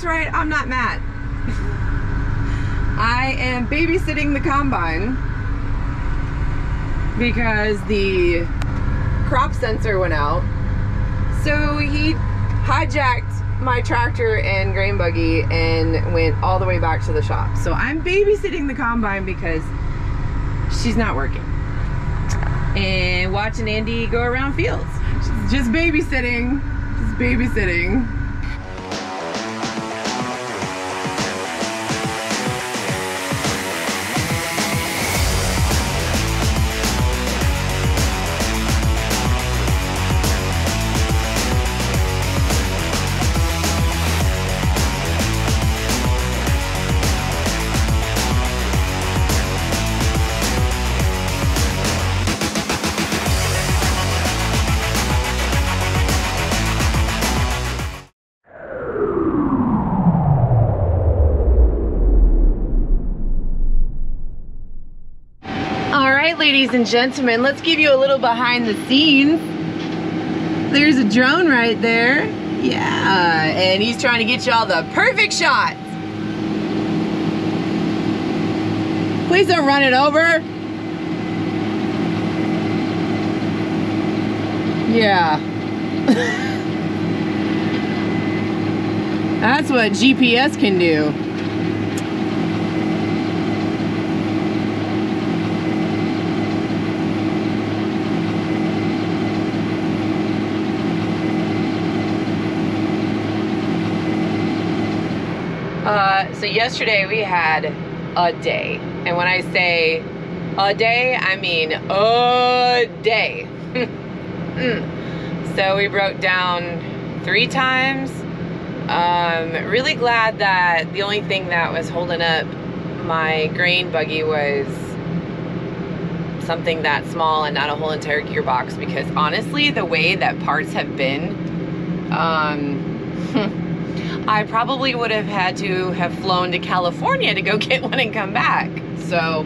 That's right, I'm not Matt. I am babysitting the combine because the crop sensor went out. So he hijacked my tractor and grain buggy and went all the way back to the shop. So I'm babysitting the combine because she's not working. And watching Andy go around fields. Just babysitting, just babysitting. Ladies and gentlemen, let's give you a little behind the scenes. There's a drone right there. Yeah, and he's trying to get y'all the perfect shot. Please don't run it over. Yeah. That's what GPS can do. So yesterday we had a day, and when I say a day, I mean a day. So we broke down 3 times. Really glad that the only thing that was holding up my grain buggy was something that small and not a whole entire gearbox, because honestly the way that parts have been, I probably would have had to have flown to California to go get one and come back. So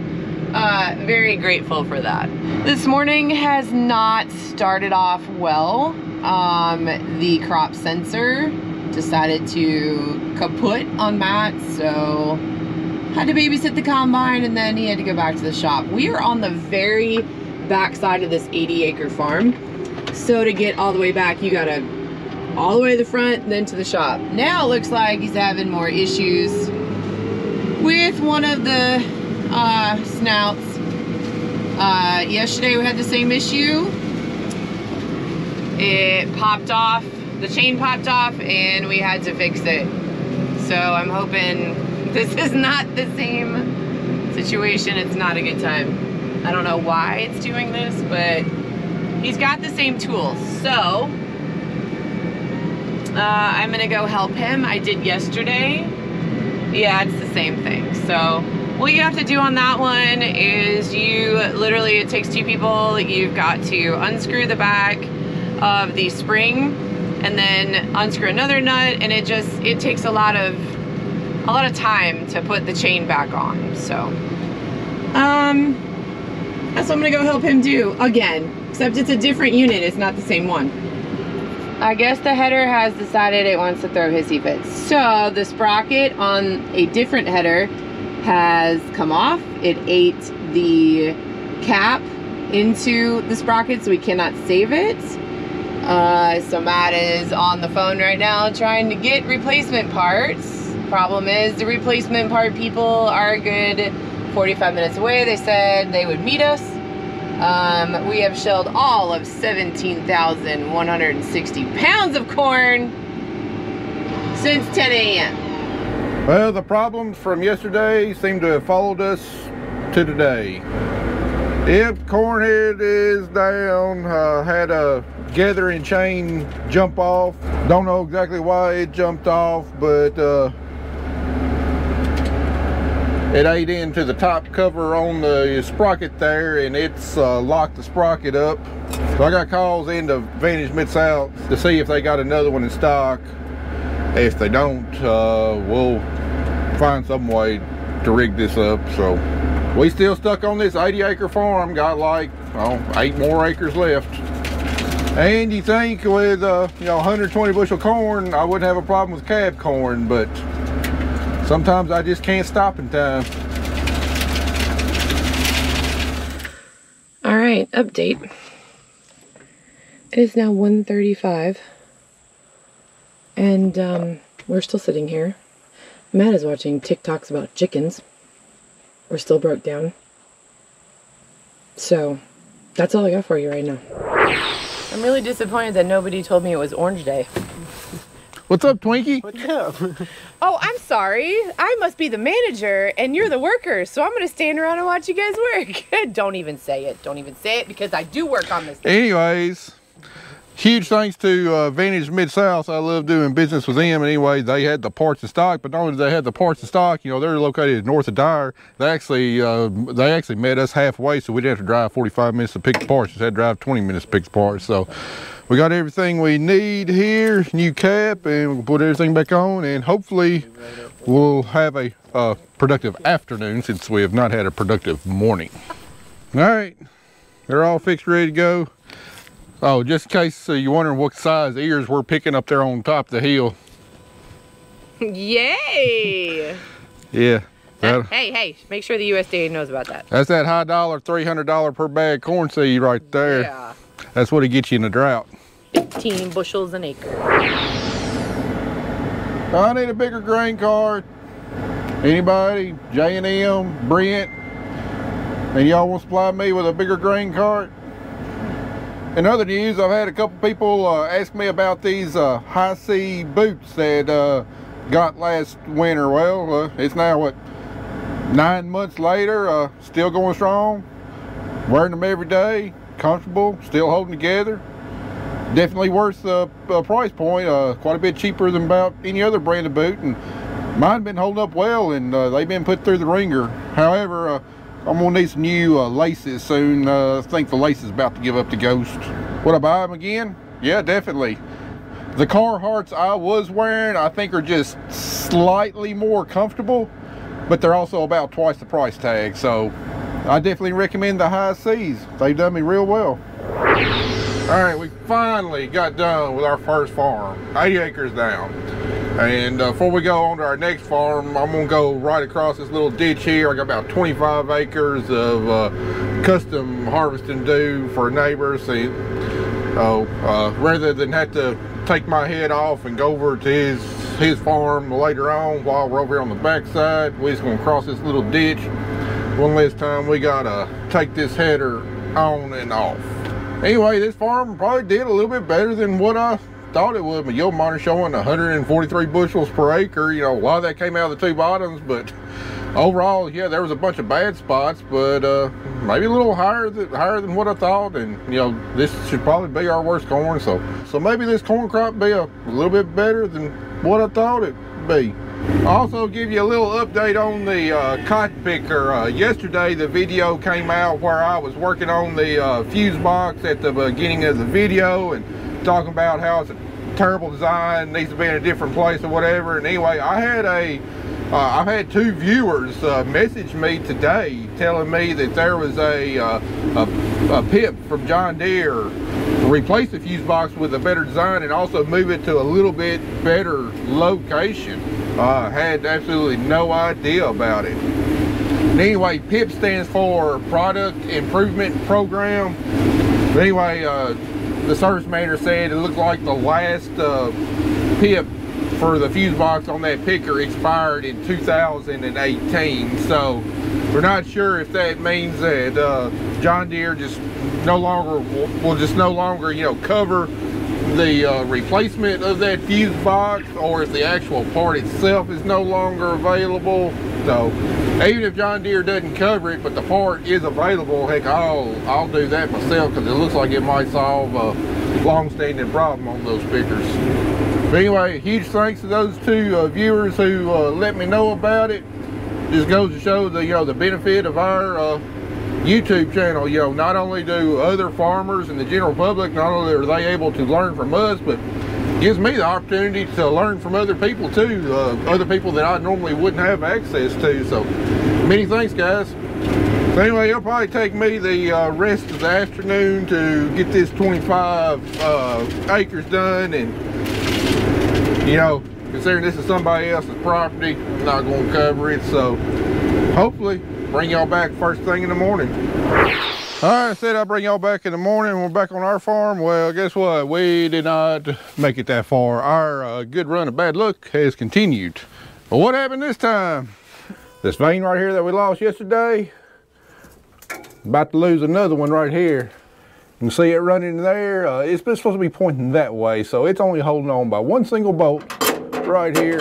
very grateful for that. This morning has not started off well. The crop sensor decided to kaput on Matt, so had to babysit the combine, and then he had to go back to the shop. We are on the very back side of this 80-acre farm, so to get all the way back you gotta all the way to the front, then to the shop. Now it looks like he's having more issues with one of the snouts. Yesterday we had the same issue. It popped off, the chain popped off, and we had to fix it. So I'm hoping this is not the same situation. It's not a good time. I don't know why it's doing this, but he's got the same tools. So I'm gonna go help him. I did yesterday. Yeah, it's the same thing. So what you have to do on that one is you literally, it takes 2 people. You've got to unscrew the back of the spring and then unscrew another nut, and it takes a lot of time to put the chain back on. So that's what I'm gonna go help him do again, except it's a different unit. It's not the same one. I guess the header has decided it wants to throw hissy fits. So the sprocket on a different header has come off. It ate the cap into the sprocket, so we cannot save it. So Matt is on the phone right now trying to get replacement parts. Problem is, the replacement part people are a good 45 minutes away. They said they would meet us. We have shelled all of 17,160 pounds of corn since 10 a.m. Well, the problems from yesterday seem to have followed us to today. Yep, corn head is down. Had a gathering chain jump off. Don't know exactly why it jumped off, but it ate into the top cover on the sprocket there, and it's locked the sprocket up. So I got calls into Vantage Mid-South to see if they got another one in stock. If they don't, we'll find some way to rig this up. So we still stuck on this 80-acre farm. Got like 8 more acres left. And you think with you know, 120 bushel corn, I wouldn't have a problem with cab corn, but sometimes I just can't stop in time. All right, update. It is now 1:35, and we're still sitting here. Matt is watching TikToks about chickens. We're still broke down. So, that's all I got for you right now. I'm really disappointed that nobody told me it was Orange Day. What's up, Twinkie? What's up? Oh, I'm sorry. I must be the manager and you're the worker, so I'm gonna stand around and watch you guys work. Don't even say it. Don't even say it, because I do work on this. Anyways, huge thanks to Vantage Mid-South. I love doing business with them. Anyway, they had the parts in stock, but not only did they have the parts in stock, you know, they're located north of Dyer. They actually met us halfway, so we didn't have to drive 45 minutes to pick the parts. Just had to drive 20 minutes to pick the parts. So we got everything we need here, new cap, and we'll put everything back on, and hopefully we'll have a productive afternoon, since we have not had a productive morning. All right, they're all fixed, ready to go. Oh, just in case you're wondering what size ears we're picking up there on top of the hill. Yay! Yeah. Hey, make sure the USDA knows about that. That's that high dollar, $300 per bag corn seed right there. Yeah. That's what it gets you in a drought. 15 bushels an acre. I need a bigger grain cart. Anybody? J&M, Brent, and y'all want to supply me with a bigger grain cart? In other news, I've had a couple people ask me about these high C boots that got last winter. Well, it's now what, 9 months later, still going strong. Wearing them every day, comfortable, still holding together. Definitely worth the price point. Quite a bit cheaper than about any other brand of boot, and mine been holding up well, and they've been put through the ringer. However, I'm gonna need some new laces soon. I think the lace is about to give up the ghost. Would I buy them again? Yeah, definitely. The Carhartts I was wearing, I think, are just slightly more comfortable, but they're also about twice the price tag. So I definitely recommend the high C's. They've done me real well. All right, we finally got done with our first farm, 80 acres down. And before we go on to our next farm, I'm gonna go right across this little ditch here. I got about 25 acres of custom harvesting due for neighbors. Rather than have to take my head off and go over to his farm later on while we're over here on the backside, we're just gonna cross this little ditch. One last time, we gotta take this header on and off. Anyway, this farm probably did a little bit better than what I thought it would. My yield monitor showing 143 bushels per acre. You know, a lot of that came out of the two bottoms, but overall, yeah, there was a bunch of bad spots, but maybe a little higher than what I thought. And you know, this should probably be our worst corn, so maybe this corn crop be a little bit better than what I thought it'd be. I'll also give you a little update on the cotton picker. Yesterday the video came out where I was working on the fuse box at the beginning of the video and talking about how it's a terrible design, needs to be in a different place or whatever. And anyway, I've had two viewers message me today telling me that there was a pip from John Deere to replace the fuse box with a better design and also move it to a little bit better location. I had absolutely no idea about it. And anyway, PIP stands for Product Improvement Program. But anyway, the service manager said it looked like the last PIP for the fuse box on that picker expired in 2018. So we're not sure if that means that John Deere just no longer will you know, cover the replacement of that fuse box, or if the actual part itself is no longer available. So even if John Deere doesn't cover it, but the part is available, heck, I'll do that myself, because it looks like it might solve a long-standing problem on those pickers. But anyway, huge thanks to those two viewers who let me know about it. Just goes to show the, you know, the benefit of our YouTube channel. You know, not only do other farmers and the general public, not only are they able to learn from us, but gives me the opportunity to learn from other people too, other people that I normally wouldn't have access to. So many thanks, guys. So anyway, it'll probably take me the rest of the afternoon to get this 25 acres done, and you know, considering this is somebody else's property, I'm not going to cover it, so hopefully bring y'all back first thing in the morning. All right, I said I'd bring y'all back in the morning. We're back on our farm. Well, guess what? We did not make it that far. Our good run of bad luck has continued. But what happened this time? This vein right here that we lost yesterday, about to lose another one right here. You can see it running there. It's supposed to be pointing that way, so it's only holding on by one single bolt right here.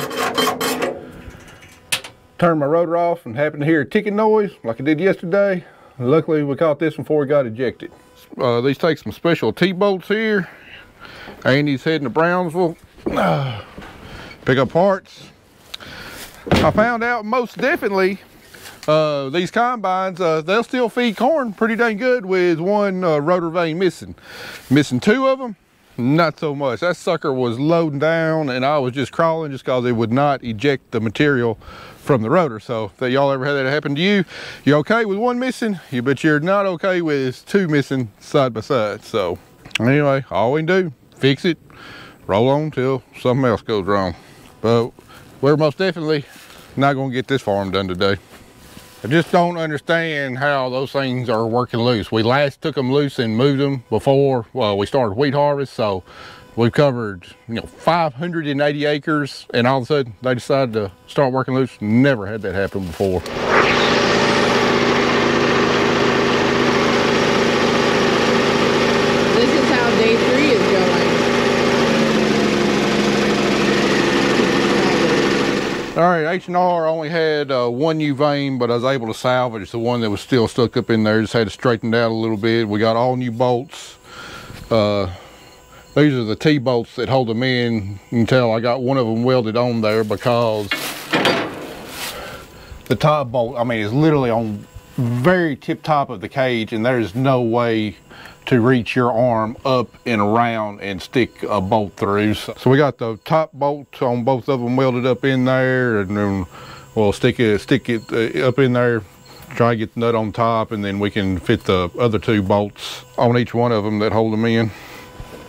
Turned my rotor off and happened to hear a ticking noise like I did yesterday. Luckily, we caught this before we got ejected. These take some special T-bolts here. Andy's heading to Brownsville. Pick up parts. I found out most definitely these combines, they'll still feed corn pretty dang good with one rotor vane missing. Missing two of them, not so much. That sucker was loading down and I was just crawling just because it would not eject the material from the rotor. So if y'all ever had that happen to you, you're okay with one missing, but you're not okay with two missing side by side. So anyway, all we can do, fix it, roll on till something else goes wrong. But we're most definitely not gonna get this farm done today. I just don't understand how those things are working loose. We last took them loose and moved them before, well, we started wheat harvest, so we've covered, 580 acres, and all of a sudden they decided to start working loose. Never had that happen before. This is how day 3 is going. All right, H&R only had one new vein, but I was able to salvage the one that was still stuck up in there. Just had to straighten it out a little bit. We got all new bolts. These are the T-bolts that hold them in. You can tell I got one of them welded on there because the top bolt, is literally on very tip top of the cage, and there's no way to reach your arm up and around and stick a bolt through. So we got the top bolt on both of them welded up in there, and then we'll stick it up in there, try to get the nut on top, and then we can fit the other two bolts on each one of them that hold them in.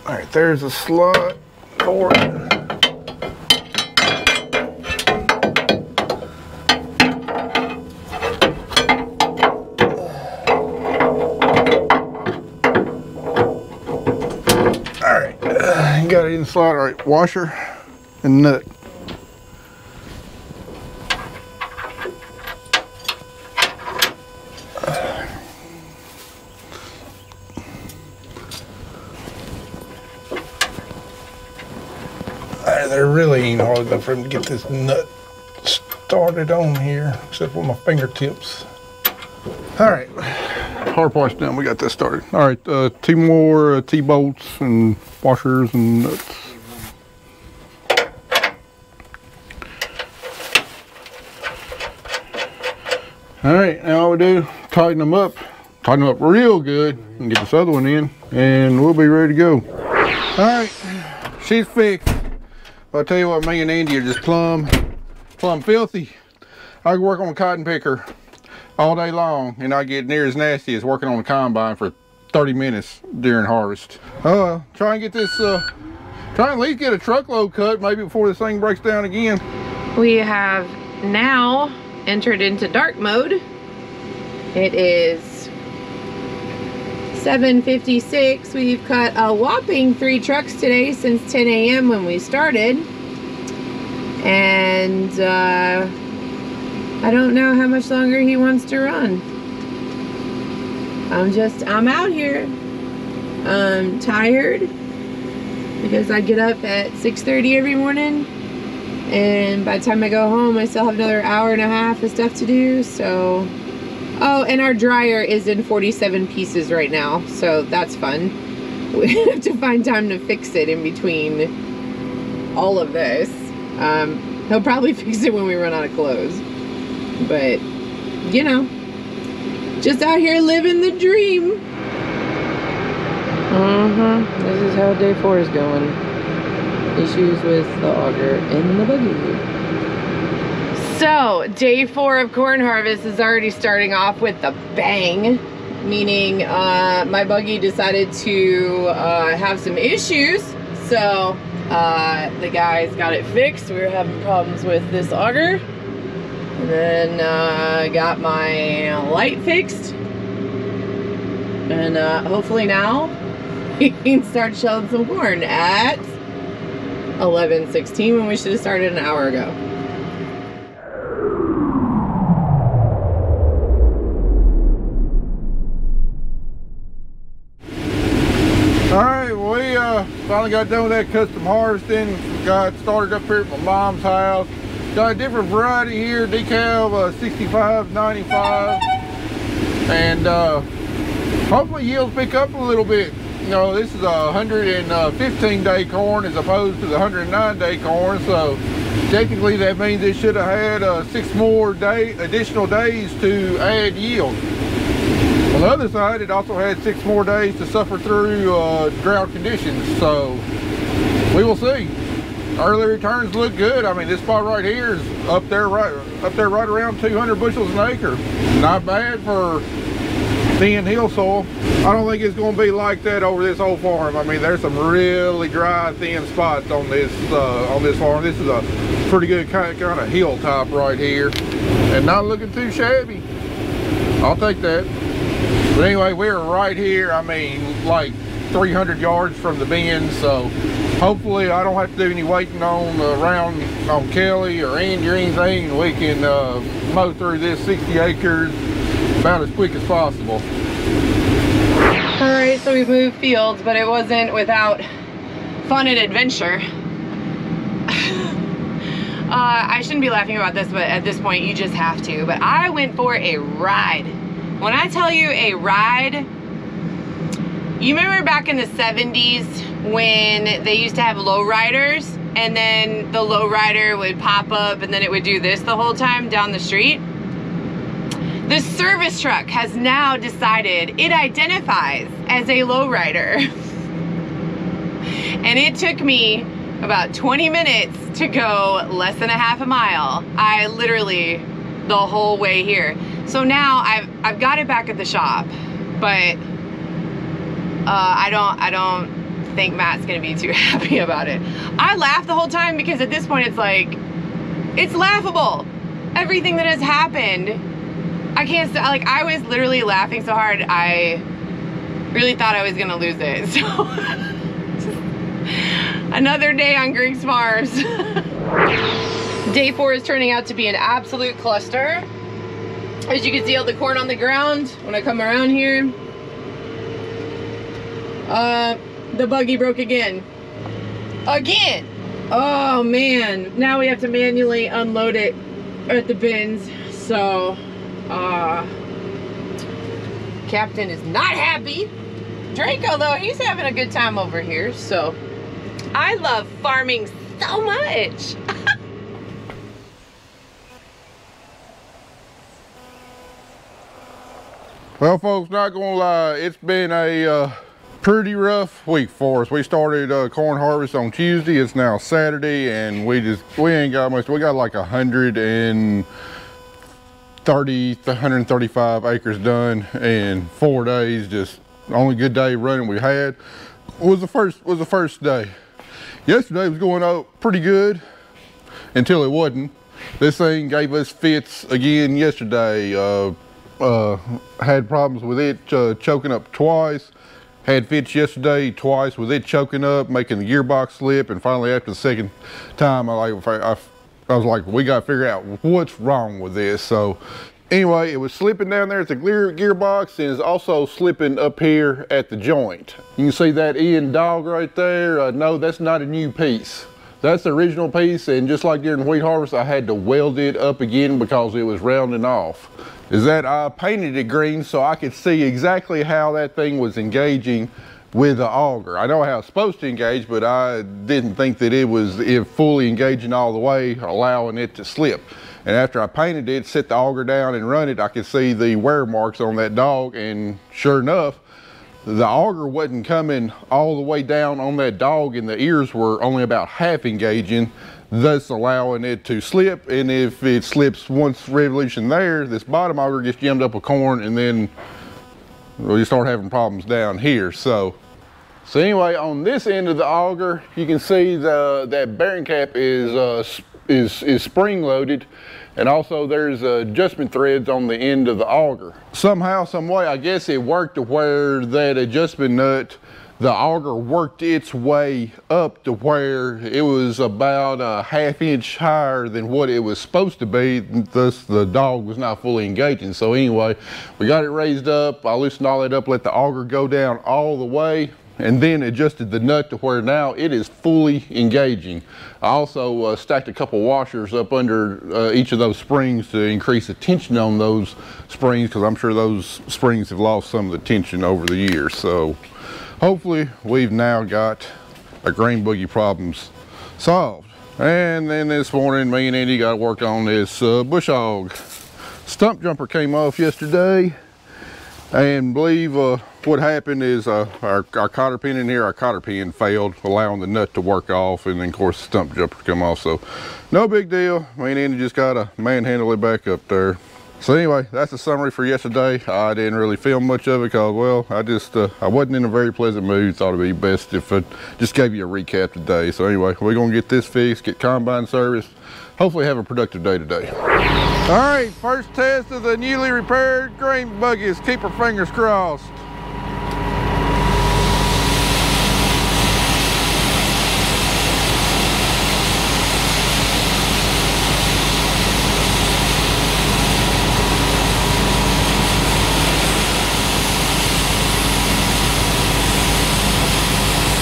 All right, there's a slot for it. Got it in the slot. All right, washer and nut. There really ain't hard enough for him to get this nut started on here, except with my fingertips. All right, hard part's done. We got this started. All right, 2 more T-bolts and washers and nuts. All right, now all we do, tighten them up real good, and get this other one in, and we'll be ready to go. All right, she's fixed. I'll tell you what, me and Andy are just plumb filthy. I can work on a cotton picker all day long, and I get near as nasty as working on a combine for 30 minutes during harvest. Try and get this, try and at least get a truckload cut maybe before this thing breaks down again. We have now entered into dark mode. It is 7:56. We've cut a whopping 3 trucks today since 10 a.m. when we started. And I don't know how much longer he wants to run. I'm out here. I'm tired because I get up at 6:30 every morning, and by the time I go home I still have another hour and a half of stuff to do. So, oh, and our dryer is in 47 pieces right now, so that's fun. We have to find time to fix it in between all of this. He'll probably fix it when we run out of clothes, but just out here living the dream. This is how day 4 is going. Issues with the auger in the buggy. So, day 4 of corn harvest is already starting off with a bang, meaning my buggy decided to have some issues. So, the guys got it fixed. We were having problems with this auger. And then got my light fixed. And hopefully now we can start shelling some corn at 11:16 when we should have started an hour ago. Alright, we finally got done with that custom harvesting. Got started up here at my mom's house. Got a different variety here, decal 65, 95. And hopefully yields pick up a little bit. You know, this is a 115-day corn as opposed to the 109-day corn. So technically that means it should have had 6 more additional days to add yield. On the other side, it also had 6 more days to suffer through drought conditions, so we will see. Early returns look good. I mean, this spot right here is up there right around 200 bushels an acre. Not bad for thin hill soil. I don't think it's going to be like that over this whole farm. I mean, there's some really dry, thin spots on this farm. This is a pretty good kind of hill top right here, and not looking too shabby. I'll take that. But anyway, we're right here, I mean, like 300 yards from the bend, so hopefully I don't have to do any waiting on around on Kelly or Andy or anything, and we can mow through this 60 acres about as quick as possible. All right, so we've moved fields, but it wasn't without fun and adventure. I shouldn't be laughing about this, but at this point you just have to. But I went for a ride. When I tell you a ride, you remember back in the 70s when they used to have lowriders, and then the lowrider would pop up and then it would do this the whole time down the street? The service truck has now decided it identifies as a lowrider. And it took me about 20 minutes to go less than a half a mile. I literally, the whole way here. So now I've got it back at the shop, but I don't think Matt's gonna be too happy about it. I laughed the whole time because at this point it's like, it's laughable. Everything that has happened, I can't, like, I was literally laughing so hard I really thought I was gonna lose it. So another day on Griggs Farms. Day 4 is turning out to be an absolute cluster. As you can see all the corn on the ground when I come around here. The buggy broke again. Again! Oh man, now we have to manually unload it at the bins. So, Captain is not happy. Draco though, he's having a good time over here. So, I love farming so much. Well, folks, not gonna lie, it's been a pretty rough week for us. We started corn harvest on Tuesday. It's now Saturday, and we ain't got much. We got like 135 acres done in 4 days. Just the only good day running we had was the first day. Yesterday was going out pretty good until it wasn't. This thing gave us fits again yesterday. Had problems with it choking up twice. Had fits yesterday twice with it choking up, making the gearbox slip, and finally after the second time I was like, we got to figure out what's wrong with this. So anyway, it was slipping down there at the gearbox, and it's also slipping up here at the joint. You can see that Ian dog right there. No, that's not a new piece. That's the original piece, and just like during wheat harvest, I had to weld it up again because it was rounding off. Is that I painted it green so I could see exactly how that thing was engaging with the auger. I know how it's supposed to engage, but I didn't think that it was fully engaging all the way, allowing it to slip. And after I painted it, set the auger down and run it, I could see the wear marks on that dog, and sure enough, the auger wasn't coming all the way down on that dog, and the ears were only about half engaging, thus allowing it to slip. And if it slips once revolution there, this bottom auger gets jammed up with corn, and then you start having problems down here. So anyway, on this end of the auger, you can see that bearing cap is spring loaded, and also there's adjustment threads on the end of the auger. Somehow, some way, I guess it worked to where that adjustment nut, the auger worked its way up to where it was about a ½ inch higher than what it was supposed to be, thus the dog was not fully engaging. So anyway, we got it raised up, I loosened all that up, let the auger go down all the way, and then adjusted the nut to where now it is fully engaging. I also stacked a couple washers up under each of those springs to increase the tension on those springs, because I'm sure those springs have lost some of the tension over the years. So hopefully we've now got our grain buggy problems solved. And then this morning, me and Andy got to work on this bush hog. Stump jumper came off yesterday, and believe what happened is our cotter pin in here, our cotter pin failed, allowing the nut to work off, and then of course the stump jumper come off. So no big deal. Me and Andy just gotta manhandle it back up there. So anyway, that's the summary for yesterday. I didn't really film much of it because, well, I wasn't in a very pleasant mood. Thought it'd be best if I just gave you a recap today. So anyway, we're gonna get this fixed, get combine service, hopefully have a productive day today. All right, first test of the newly repaired grain buggies. Keep our fingers crossed.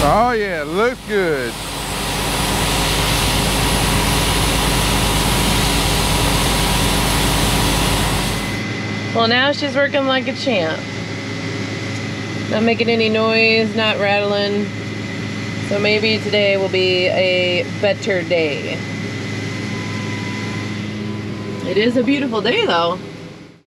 Oh yeah, looks good. Well, now she's working like a champ. Not making any noise, not rattling. So maybe today will be a better day. It is a beautiful day though.